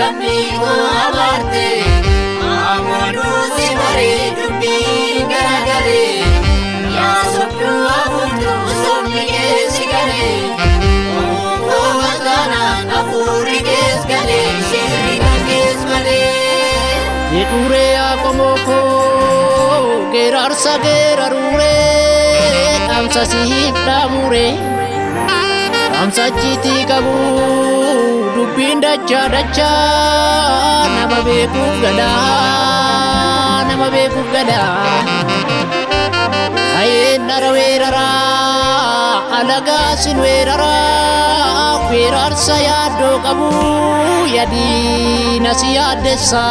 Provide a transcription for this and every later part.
lammiiko abaarte amooduu si baree dubbii garagalee yaa sobduu hafuutu somni keessi galee oomukoo mataanaan hafuurri kees galee shirri kan kees malee jedhuuree akomoko geerarsa geeraruree dhaamsa siif dhaamuree dhaamsa jiitii qabu dubbiin dachaa dachaa nama beekuuf galaa nama beekuuf galaa hayeen dhara weeraraa alagaa sin weeraraa weerarsa yaaddoo qabu yadiina si yaaddessa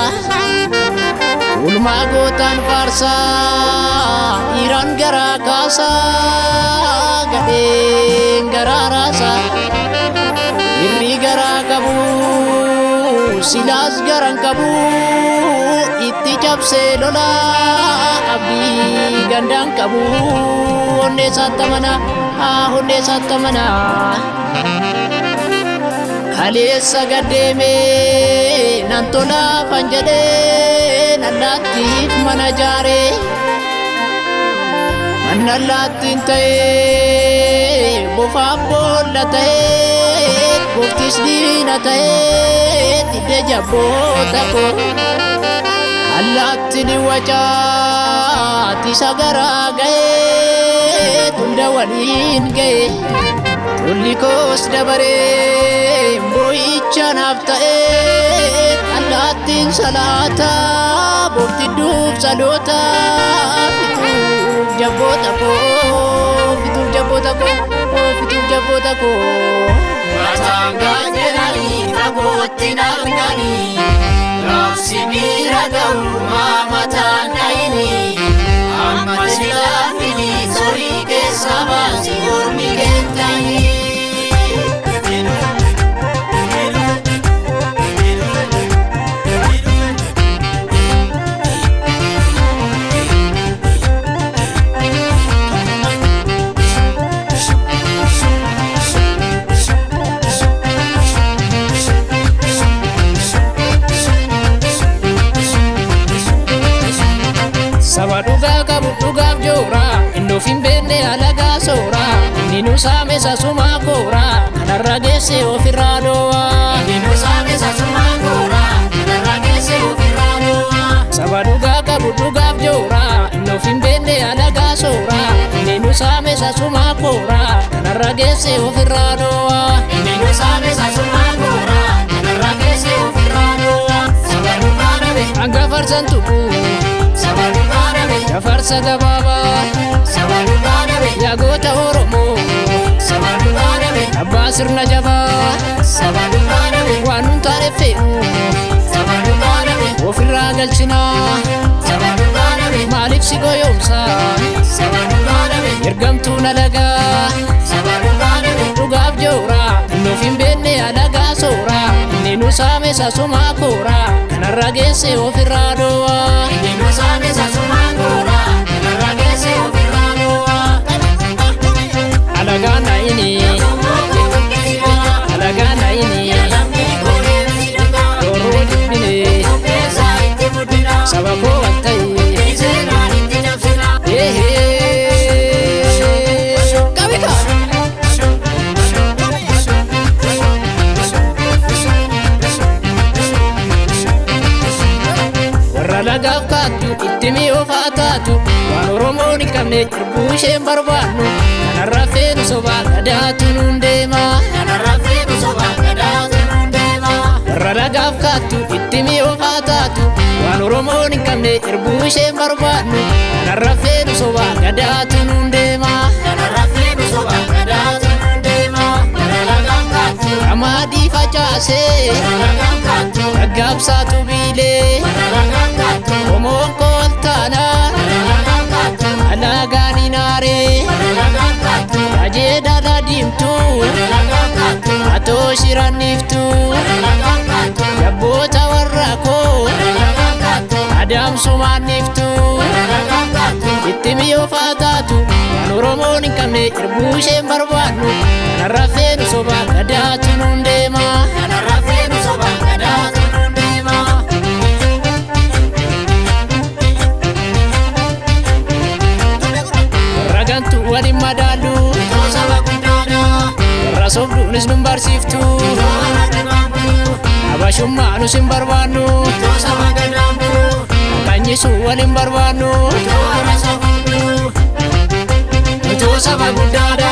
ulmaa gootaan faarsaa dhiiraan garaa kaasaa gadheen garaa raasaa irri garaa qabu silaas garan qabu itti cabsee lolaa abdii gandaan qabu onnee saattamana onnee saattamana kaleessa gaddeemee nan tolaa fan jedhee nallaattiif mana jaaree mannallaattiin ta'ee bofaaf boolla ta'ee boftis diina ta'ee didde jabboota koo allaattiin wacaatisa garaa ga'ee tunda waliin ga'ee tulli koos dabaree boo'icha naaf ta'ee allaattiin salaataa bofti duuf saloota fituuf jabboota koo fituuf jabboota koo fituuf jabboota koo mataan gaajiranii fagootti narganii raabsi miira ga'u maamataan dhayinii amma silaafini sorii keessa baasi ormi keentanii Saba dhugaa qabu dhugaaf joora innoof hin beekne alagaa soora inni nu saame sasumaa koora kanarra geesse ofirraa dhoowwa inni nu saame sasumaa koora kanarra geesse ofirraa dhoowwa saba dhugaa qabu dhugaaf joora innoof hin beekne alagaa soora inni nu saame sasumaa koora kanarra geesse ofirraa dhoowwa inni nu saame sasumaa koora kanarra geesse ofirraa dhoowwa saba dhugaa dhabe hanga farsan tuqu saba dhugaa dhabe jafarsa gabaabaa saba dhugaa dhabe yaagota oromoo saba dhugaa dhabe abbaa sirna jabaa saba dhugaa dhabe waan nun taane fe'u saba dhugaa dhabe ofirraa galchinaa saba dhugaa dhabe maaliif si goyoomsaa saba dhugaa dhabe ergamtuun alagaa saba dhugaa dhabe dhugaaf jooraa innoof hin beekne alagaa sooraa inni nu saame sasumaa kooraa kanarra geesse ofirraa dhoowwa inni nu saame sasumaa kooraa kanarra geesse ofirraa dhoowwa alagaa naayini alagaa naayini rooroo dubbine saba koo waan ta'e lagaaf kaattu itti mi'oofaa taatu waan oromoon hin qabne irbuu isheen barbaannu kanarra feenu sobaa gadaatu nuun deema kanarra feenu sobaa gadaatu nuun deema warra lagaaf kaattu itti mi'oofaa taatu waan oromoon hin qabne irbuu isheen barbaannu kanarra feenu sobaa gadaatu nuun deema kanarra feenu sobaa gadaatu nuun deema warra lagaaf kaattu ramaadii facaasee warra lagaaf kaattu dhaggaabsaatu biilee warra lagaaf kaattu omoon kooltaanaa alagaan inaaree ajeedala diimtuu atoo shiranniiftuu jabboota warra koo adamsumaanniiftuu itti mi'oofaa taatu waan oromoon hin qabne irbuu isheen barbaannu kanarra feenu sobaa gadaatu nuun deema kanarra feenu sobaa gadaatu nuun sobduunis nun barsiiftu abashummaa nus hin barbaannu kanyisuu waliin barbaannu Mutu saba guddaadha